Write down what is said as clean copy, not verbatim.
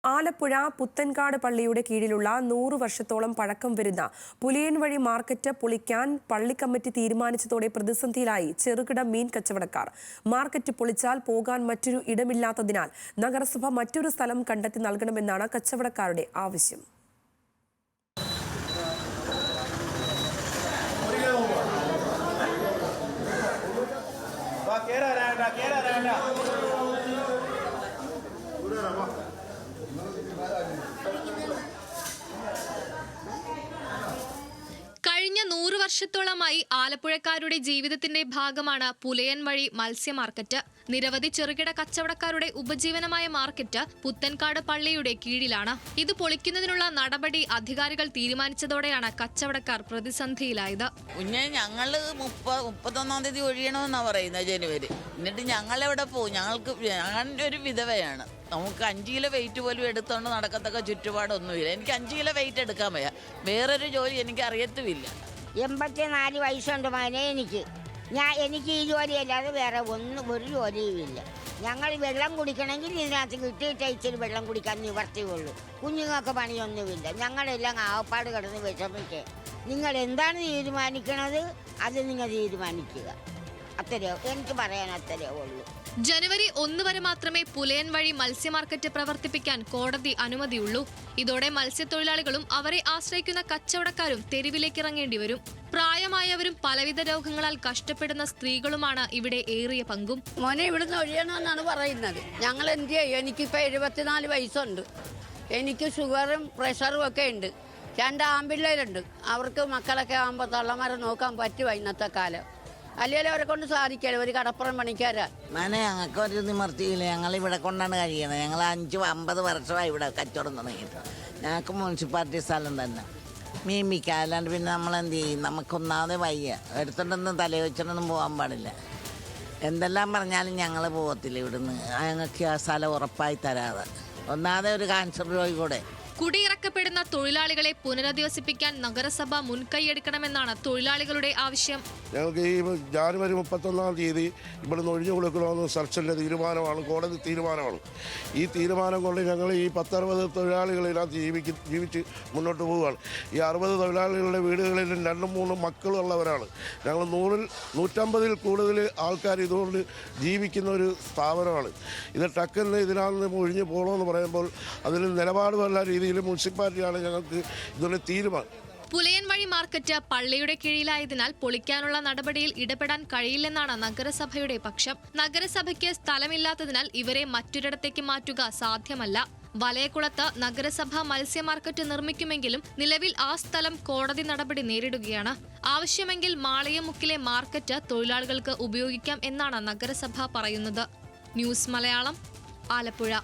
ആലപ്പുഴ പുത്തൻകാട് പള്ളിയുടെ കീഴിലുള്ള 100 വർഷത്തോളം പഴക്കം വരുന്ന പുലിയൻവഴി മാർക്കറ്റ് പൊളിക്കാൻ പള്ളി കമ്മിറ്റി തീരുമാനിച്ചതോടെ പ്രതിസന്ധിയിലായി ചെറുകിട മീൻ കച്ചവടക്കാർ. മാർക്കറ്റ് പൊളിച്ചാൽ പോകാൻ മറ്റൊരു ഇടമില്ലാത്തതിനാൽ നഗരസഭ മറ്റൊരു സ്ഥലം കണ്ടെത്തി നൽകണമെന്നാണ് കച്ചവടക്കാരുടെ ആവശ്യം. കഴിഞ്ഞ 100 വർഷത്തോളമായി ആലപ്പുഴക്കാരുടെ ജീവിതത്തിന്റെ ഭാഗമാണ് പുലയൻവഴി മത്സ്യ മാർക്കറ്റ്. നിരവധി ചെറുകിട കച്ചവടക്കാരുടെ ഉപജീവനമായ മാർക്കറ്റ് പുത്തൻകാട് പള്ളിയുടെ കീഴിലാണ്. ഇത് പൊളിക്കുന്നതിനുള്ള നടപടി അധികാരികൾ തീരുമാനിച്ചതോടെയാണ് കച്ചവടക്കാർ പ്രതിസന്ധിയിലായത്. ഞങ്ങള് 31-ാം തീയതി ഒഴിയണമെന്നാണ് പറയുന്നത്, ജനുവരി. എന്നിട്ട് ഞങ്ങളെവിടെ പോകും? ഞങ്ങളുടെ ഒരു വിധവയാണ്. നമുക്ക് 5 കിലോ വെയിറ്റ് പോലും എടുത്തുകൊണ്ട് നടക്കത്തക്ക ചുറ്റുപാടൊന്നുമില്ല. എനിക്ക് 5 കിലോ വെയിറ്റ് എടുക്കാൻ വയ്യ. വേറൊരു ജോലി എനിക്ക് അറിയത്തുമില്ല. 84 വയസ്സുണ്ട് മോനെ എനിക്ക്. എനിക്ക് ഈ ജോലിയല്ലാതെ വേറെ ഒരു ജോലിയുമില്ല. ഞങ്ങൾ വെള്ളം കുടിക്കണമെങ്കിൽ ഇതിനകത്ത് കിട്ടിയിട്ട് ഇച്ചിരി വെള്ളം കുടിക്കാൻ നിവർത്തിയുള്ളൂ. കുഞ്ഞുങ്ങൾക്ക് പണിയൊന്നുമില്ല. ഞങ്ങളെല്ലാം ആവപ്പാട് കിടന്ന് വിഷമിക്കുക. നിങ്ങൾ എന്താണ് തീരുമാനിക്കണത് അത് നിങ്ങൾ തീരുമാനിക്കുക. അത്രയോ എനിക്ക് പറയാൻ അത്രയേ ഉള്ളൂ. ജനുവരി 1 വരെ മാത്രമേ പുലയൻവഴി മത്സ്യ മാർക്കറ്റ് പ്രവർത്തിപ്പിക്കാൻ കോടതി അനുമതിയുള്ളൂ. ഇതോടെ മത്സ്യത്തൊഴിലാളികളും അവരെ ആശ്രയിക്കുന്ന കച്ചവടക്കാരും തെരുവിലേക്ക് ഇറങ്ങേണ്ടി വരും. പ്രായമായവരും പലവിധ രോഗങ്ങളാൽ കഷ്ടപ്പെടുന്ന സ്ത്രീകളുമാണ് ഇവിടെ ഏറിയ പങ്കും. മോനെ ഇവിടുന്ന് ഒഴിയണമെന്നാണ് പറയുന്നത്. ഞങ്ങൾ എന്ത് ചെയ്യും? എനിക്കിപ്പോൾ 74 വയസ്സുണ്ട്. എനിക്ക് ഷുഗറും പ്രഷറും ഒക്കെ ഉണ്ട്. 2 ആൺപിള്ളേരുണ്ട്. അവർക്ക് മക്കളൊക്കെ ആകുമ്പോൾ തള്ളമാരെ നോക്കാൻ പറ്റുമോ ഇന്നത്തെ കാലം? അല്ലെങ്കിൽ അവരെ കൊണ്ട് സാധിക്കാലോ. ഒരു കടപ്പുറം പണിക്കാരാ. ഞങ്ങൾക്ക് ഒരു നിവർത്തിയില്ല. ഞങ്ങൾ ഇവിടെ കൊണ്ടാണ് കഴിയണത്. ഞങ്ങൾ 50 വർഷമായി ഇവിടെ കച്ചവടം തുടങ്ങിയിട്ട്. ഞങ്ങൾക്ക് മുനിസിപ്പാലിറ്റി സ്ഥലം തന്നെ മീൻ വിൽക്കാം. അല്ലാണ്ട് പിന്നെ നമ്മളെന്ത് ചെയ്യും? നമുക്കൊന്നാമതെ വയ്യ. എടുത്തോണ്ടൊന്നും തലവെച്ചിട്ടൊന്നും പോകാൻ പാടില്ല. എന്തെല്ലാം പറഞ്ഞാലും ഞങ്ങൾ പോകത്തില്ല ഇവിടുന്ന്. ഞങ്ങൾക്ക് ആ സ്ഥലം ഉറപ്പായി തരാതെ. ഒന്നാമതെ ഒരു ക്യാൻസർ രോഗി കൂടെ. കുടിയിറക്കപ്പെടുന്ന തൊഴിലാളികളെ പുനരധിവസിപ്പിക്കാൻ നഗരസഭ മുൻകൈയെടുക്കണമെന്നാണ് തൊഴിലാളികളുടെ ആവശ്യം. ഞങ്ങൾക്ക് ഈ ജനുവരി 31-ാം തീയതി ഇവിടുന്ന് ഒഴിഞ്ഞു കൊടുക്കണമെന്ന് സർക്കാരിൻ്റെ തീരുമാനമാണ്, കോടതി തീരുമാനമാണ്. ഈ തീരുമാനം കൊണ്ട് ഞങ്ങൾ ഈ 10-60 തൊഴിലാളികളെല്ലാം ജീവിച്ച് മുന്നോട്ട് പോവുകയാണ്. ഈ 60 തൊഴിലാളികളുടെ വീടുകളിലും 2-3 മക്കളുള്ളവരാണ്. ഞങ്ങൾ 100-150 കൂടുതൽ ആൾക്കാർ ഇതുകൊണ്ട് ജീവിക്കുന്ന ഒരു സ്ഥാപനമാണ്. ഇത് ടക്കെന്ന് ഇതിനകത്ത് ഒഴിഞ്ഞു പോകണമെന്ന് പറയുമ്പോൾ അതിന് നിലപാടുമല്ല രീതിയിൽ മുനിസിപ്പാലിറ്റിയാണ് ഞങ്ങൾക്ക് ഇതൊരു തീരുമാനം. പുലയൻവഴി മാർക്കറ്റ് പള്ളിയുടെ കീഴിലായതിനാൽ പൊളിക്കാനുള്ള നടപടിയിൽ ഇടപെടാൻ കഴിയില്ലെന്നാണ് നഗരസഭയുടെ പക്ഷം. നഗരസഭയ്ക്ക് സ്ഥലമില്ലാത്തതിനാൽ ഇവരെ മറ്റൊരിടത്തേക്ക് മാറ്റുക സാധ്യമല്ല. വലയക്കുളത്ത് നഗരസഭ മത്സ്യ മാർക്കറ്റ് നിർമ്മിക്കുമെങ്കിലും നിലവിൽ ആ സ്ഥലം കോടതി നടപടി നേരിടുകയാണ്. ആവശ്യമെങ്കിൽ മാളിയമുക്കിലെ മാർക്കറ്റ് തൊഴിലാളികൾക്ക് ഉപയോഗിക്കാം എന്നാണ് നഗരസഭ പറയുന്നത്. ന്യൂസ് മലയാളം, ആലപ്പുഴ.